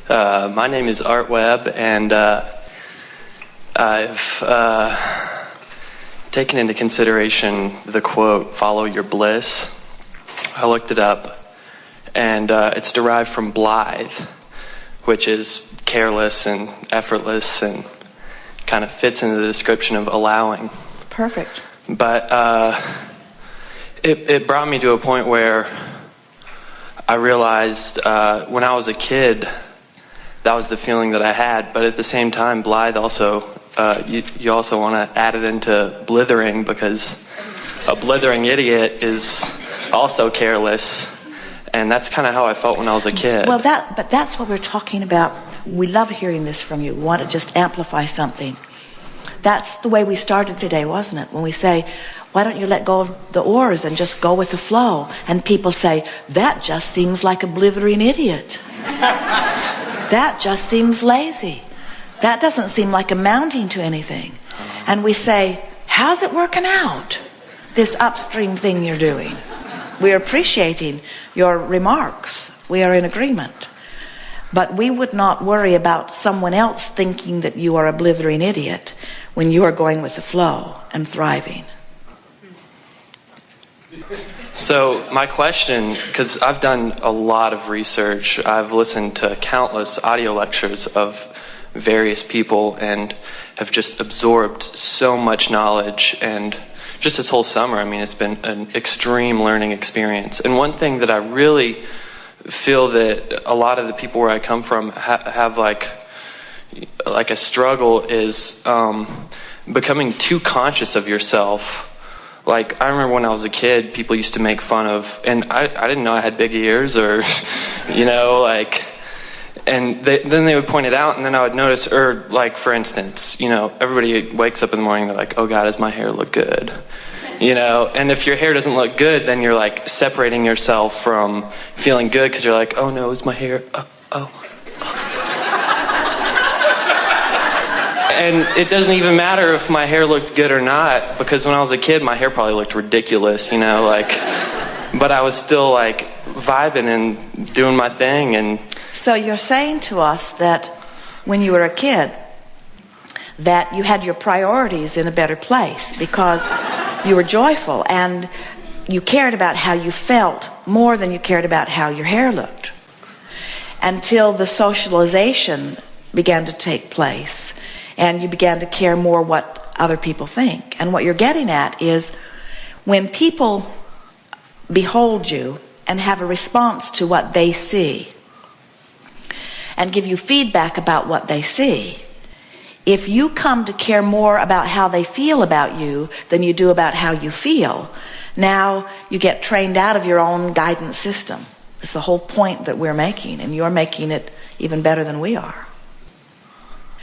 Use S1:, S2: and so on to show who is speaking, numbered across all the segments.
S1: My name is Art Webb, and I've taken into consideration the quote, "Follow your bliss." I looked it up, and it's derived from blithe, which is careless and effortless and kind of fits into the description of allowing.
S2: Perfect.
S1: But it brought me to a point where I realized when I was a kid, that was the feeling that I had. But at the same time, blithe also, you also want to add it into blithering, because a blithering idiot is also careless. And that's kind of how I felt when I was a kid.
S2: Well, but that's what we're talking about. We love hearing this from you. We want to just amplify something. That's the way we started today, wasn't it? When we say, why don't you let go of the oars and just go with the flow? And people say, that just seems like a blithering idiot. That just seems lazy. That doesn't seem like amounting to anything. And we say, how's it working out, this upstream thing you're doing? We're appreciating your remarks. We are in agreement. But we would not worry about someone else thinking that you are a blithering idiot when you are going with the flow and thriving.
S1: So my question, because I've done a lot of research, I've listened to countless audio lectures of various people and have just absorbed so much knowledge. And just this whole summer, I mean, it's been an extreme learning experience. And one thing that I really feel that a lot of the people where I come from have like a struggle is becoming too conscious of yourself. Like, I remember when I was a kid, people used to make fun of, and I didn't know I had big ears, or, you know, like, and then they would point it out, and then I would notice, or like, for instance, you know, everybody wakes up in the morning, they're like, oh God, does my hair look good? You know, and if your hair doesn't look good, then you're like separating yourself from feeling good, because you're like, oh no, is my hair, oh. And it doesn't even matter if my hair looked good or not, because when I was a kid, my hair probably looked ridiculous, you know, like, but I was still like vibing and doing my thing. And
S2: so you're saying to us that when you were a kid, that you had your priorities in a better place because you were joyful and you cared about how you felt more than you cared about how your hair looked, until the socialization began to take place. And you began to care more what other people think. And what you're getting at is when people behold you and have a response to what they see and give you feedback about what they see, if you come to care more about how they feel about you than you do about how you feel, now you get trained out of your own guidance system. It's the whole point that we're making, and you're making it even better than we are.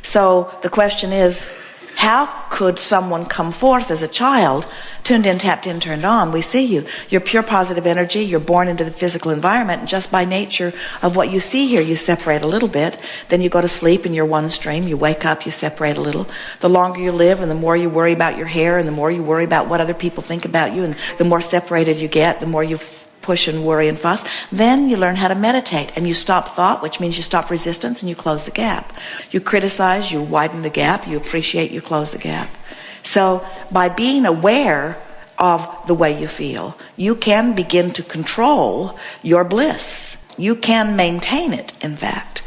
S2: So the question is, how could someone come forth as a child, tuned in, tapped in, turned on? We see you. You're pure positive energy. You're born into the physical environment. And just by nature of what you see here, you separate a little bit. Then you go to sleep and you're one stream. You wake up, you separate a little. The longer you live and the more you worry about your hair and the more you worry about what other people think about you and the more separated you get, the more you push and worry and fuss, then you learn how to meditate and you stop thought, which means you stop resistance and you close the gap. You criticize, you widen the gap, you appreciate, you close the gap. So by being aware of the way you feel, you can begin to control your bliss. You can maintain it, in fact.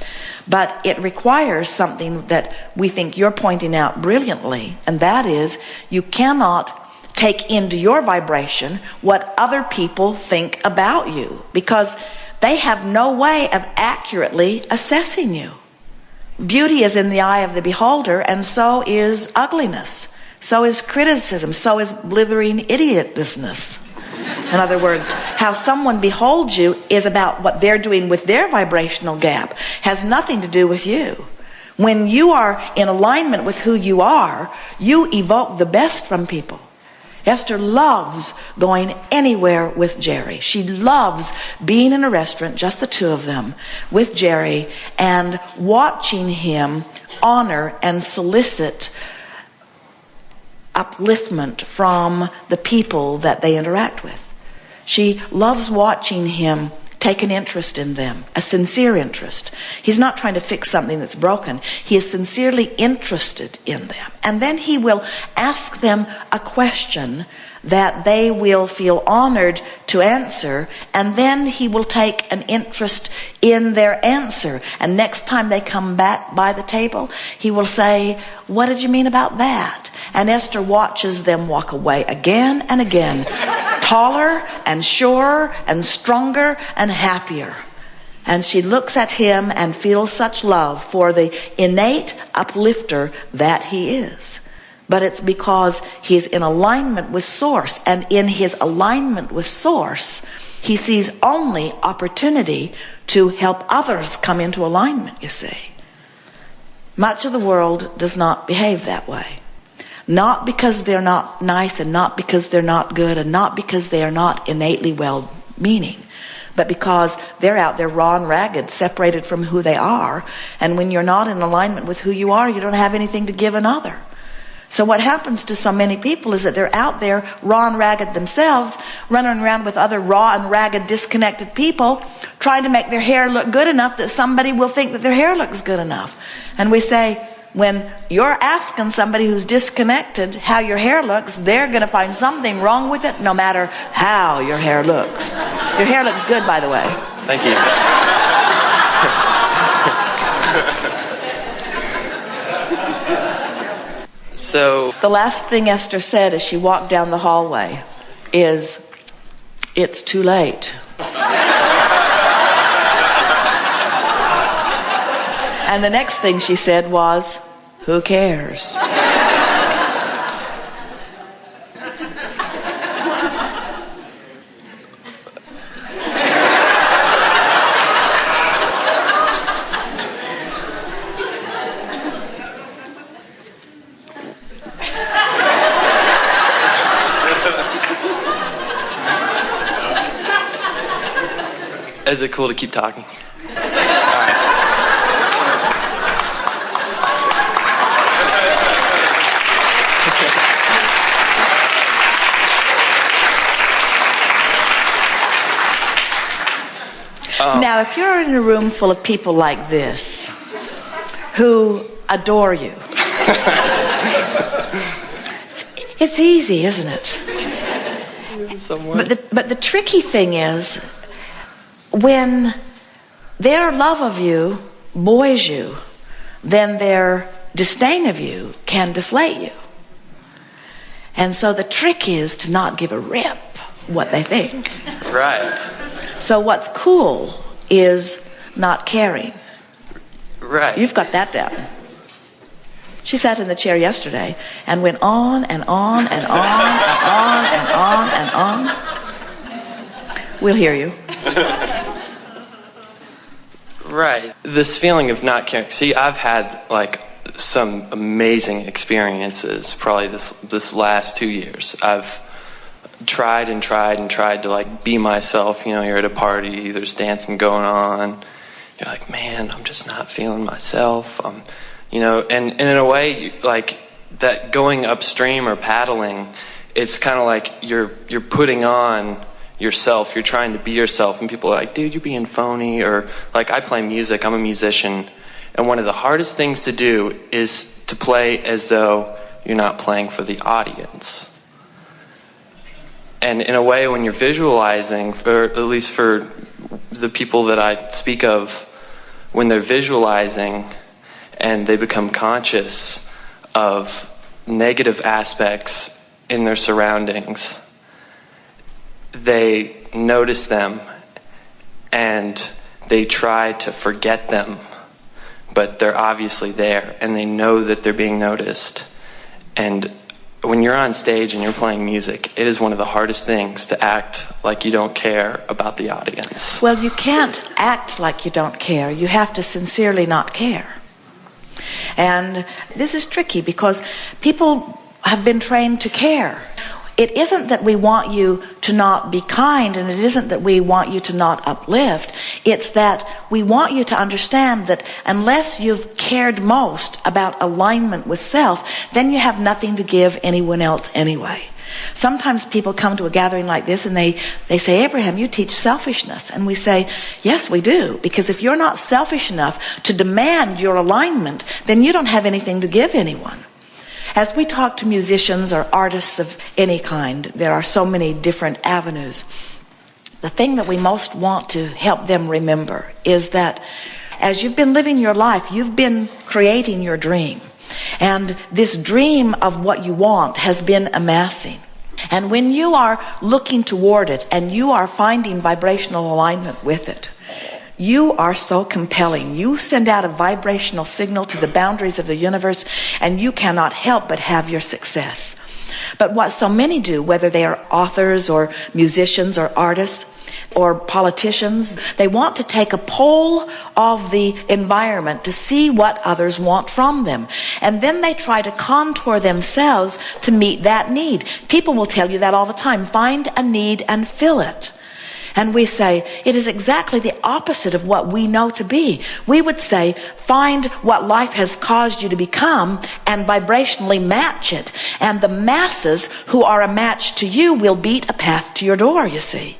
S2: But it requires something that we think you're pointing out brilliantly, and that is you cannot take into your vibration what other people think about you, because they have no way of accurately assessing you. Beauty is in the eye of the beholder, and so is ugliness, so is criticism, so is blithering idiotlessness. In other words, how someone beholds you is about what they're doing with their vibrational gap, has nothing to do with you. When you are in alignment with who you are, you evoke the best from people. Esther loves going anywhere with Jerry. She loves being in a restaurant, just the two of them, with Jerry, and watching him honor and solicit upliftment from the people that they interact with. She loves watching him take an interest in them, a sincere interest. He's not trying to fix something that's broken. He is sincerely interested in them. And then he will ask them a question that they will feel honored to answer, and then he will take an interest in their answer. And next time they come back by the table, he will say, "What did you mean about that?" And Esther watches them walk away again and again, taller and surer and stronger and happier. And she looks at him and feels such love for the innate uplifter that he is. But it's because he's in alignment with Source. And in his alignment with Source, he sees only opportunity to help others come into alignment, you see. Much of the world does not behave that way. Not because they're not nice, and not because they're not good, and not because they are not innately well-meaning, but because they're out there raw and ragged, separated from who they are. And when you're not in alignment with who you are, you don't have anything to give another. So what happens to so many people is that they're out there raw and ragged themselves, running around with other raw and ragged, disconnected people, trying to make their hair look good enough that somebody will think that their hair looks good enough. And we say, when you're asking somebody who's disconnected how your hair looks, they're going to find something wrong with it, no matter how your hair looks. Your hair looks good, by the way.
S1: Thank you. So
S2: the last thing Esther said as she walked down the hallway is, "It's too late." And the next thing she said was, "Who cares?"
S1: Is it cool to keep talking?
S2: Now, if you're in a room full of people like this, who adore you, it's easy, isn't it? But the tricky thing is, when their love of you buoys you, then their disdain of you can deflate you. And so the trick is to not give a rip what they think.
S1: Right.
S2: So what's cool is not caring.
S1: Right.
S2: You've got that down. She sat in the chair yesterday and went on and on and on and on and on and on. We'll hear you.
S1: Right. This feeling of not caring. See, I've had like some amazing experiences probably this last 2 years. I've tried and tried and tried to like be myself. You know, you're at a party, there's dancing going on. You're like, man, I'm just not feeling myself. You know, and in a way, like that going upstream or paddling, it's kind of like you're putting on yourself. You're trying to be yourself, and people are like, dude, you're being phony. Or like, I play music, I'm a musician, and one of the hardest things to do is to play as though you're not playing for the audience. And in a way, when you're visualizing, or at least for the people that I speak of, when they're visualizing and they become conscious of negative aspects in their surroundings, they notice them and they try to forget them, but they're obviously there and they know that they're being noticed. And when you're on stage and you're playing music, it is one of the hardest things to act like you don't care about the audience.
S2: Well, you can't act like you don't care. You have to sincerely not care. And this is tricky because people have been trained to care. It isn't that we want you to not be kind, and it isn't that we want you to not uplift. It's that we want you to understand that unless you've cared most about alignment with self, then you have nothing to give anyone else anyway. Sometimes people come to a gathering like this and they say, Abraham, you teach selfishness. And we say, yes, we do. Because if you're not selfish enough to demand your alignment, then you don't have anything to give anyone. As we talk to musicians or artists of any kind, there are so many different avenues. The thing that we most want to help them remember is that as you've been living your life, you've been creating your dream. And this dream of what you want has been amassing. And when you are looking toward it and you are finding vibrational alignment with it, you are so compelling. You send out a vibrational signal to the boundaries of the universe, and you cannot help but have your success. But what so many do, whether they are authors or musicians or artists or politicians, they want to take a poll of the environment to see what others want from them. And then they try to contour themselves to meet that need. People will tell you that all the time. Find a need and fill it. And we say, it is exactly the opposite of what we know to be. We would say, find what life has caused you to become and vibrationally match it. And the masses who are a match to you will beat a path to your door, you see.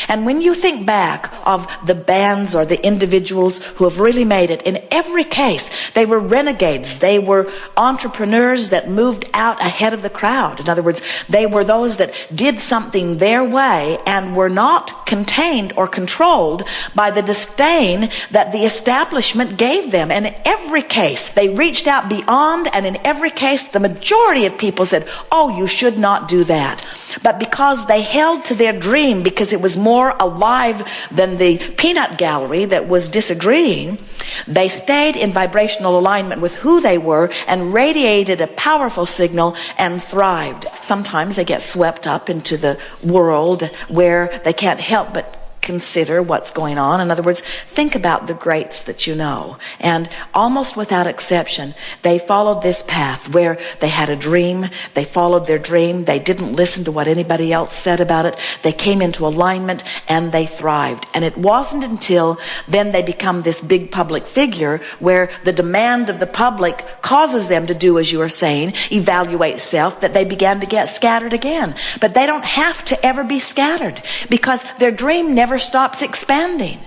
S2: And when you think back of the bands or the individuals who have really made it, in every case, they were renegades. They were entrepreneurs that moved out ahead of the crowd. In other words, they were those that did something their way and were not contained or controlled by the disdain that the establishment gave them. And in every case, they reached out beyond, and in every case, the majority of people said, oh, you should not do that. But because they held to their dream, because it was more alive than the peanut gallery that was disagreeing, they stayed in vibrational alignment with who they were and radiated a powerful signal and thrived. Sometimes they get swept up into the world where they can't help but consider what's going on. In other words, think about the greats that you know. And almost without exception, they followed this path where they had a dream. They followed their dream. They didn't listen to what anybody else said about it. They came into alignment and they thrived. And it wasn't until then they become this big public figure where the demand of the public causes them to do as you are saying, evaluate self, that they began to get scattered again. But they don't have to ever be scattered because their dream never stops expanding.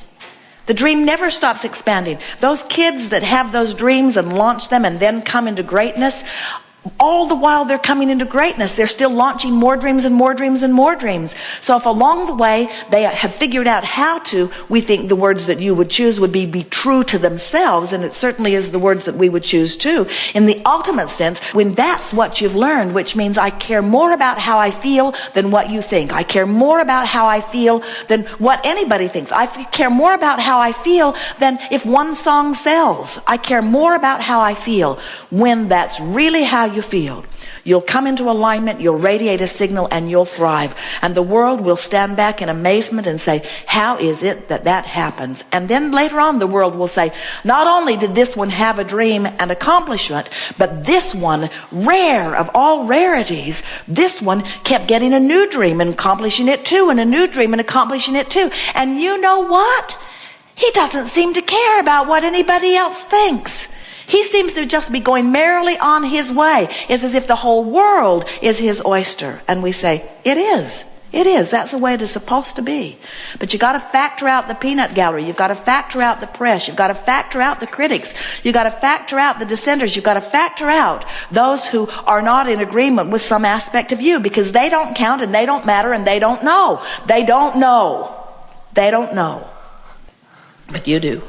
S2: The dream never stops expanding. Those kids that have those dreams and launch them and then come into greatness, all the while they're coming into greatness, they're still launching more dreams and more dreams and more dreams. So if along the way they have figured out how to, we think the words that you would choose would be true to themselves, and it certainly is the words that we would choose too. In the ultimate sense, when that's what you've learned, which means I care more about how I feel than what you think. I care more about how I feel than what anybody thinks. I care more about how I feel than if one song sells. I care more about how I feel. When that's really how you feel, you'll come into alignment, you'll radiate a signal, and you'll thrive. And the world will stand back in amazement and say, how is it that that happens? And then later on the world will say, not only did this one have a dream and accomplishment, but this one, rare of all rarities, this one kept getting a new dream and accomplishing it too, and a new dream and accomplishing it too. And you know what? He doesn't seem to care about what anybody else thinks. He seems to just be going merrily on his way. It's as if the whole world is his oyster. And we say, it is. It is. That's the way it is supposed to be. But you got to factor out the peanut gallery. You've got to factor out the press. You've got to factor out the critics. You've got to factor out the dissenters. You've got to factor out those who are not in agreement with some aspect of you, because they don't count and they don't matter and they don't know. They don't know. They don't know. But you do.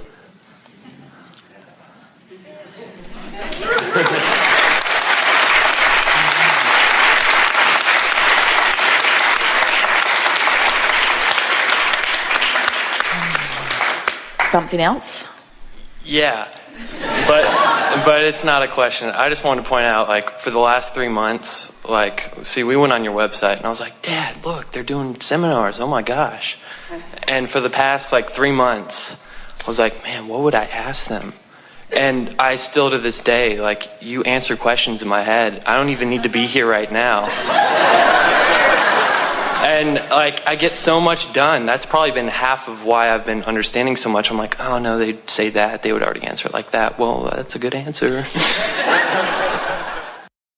S2: Something else?
S1: Yeah, but it's not a question. I just wanted to point out, like, for the last 3 months, like, see, we went on your website and I was like, Dad, look, they're doing seminars. Oh my gosh. And for the past like 3 months, I was like, man, what would I ask them? And I still to this day, like, you answer questions in my head. I don't even need to be here right now. And like, I get so much done. That's probably been half of why I've been understanding so much. I'm like, oh no, they'd say that. They would already answer it like that. Well, that's a good answer.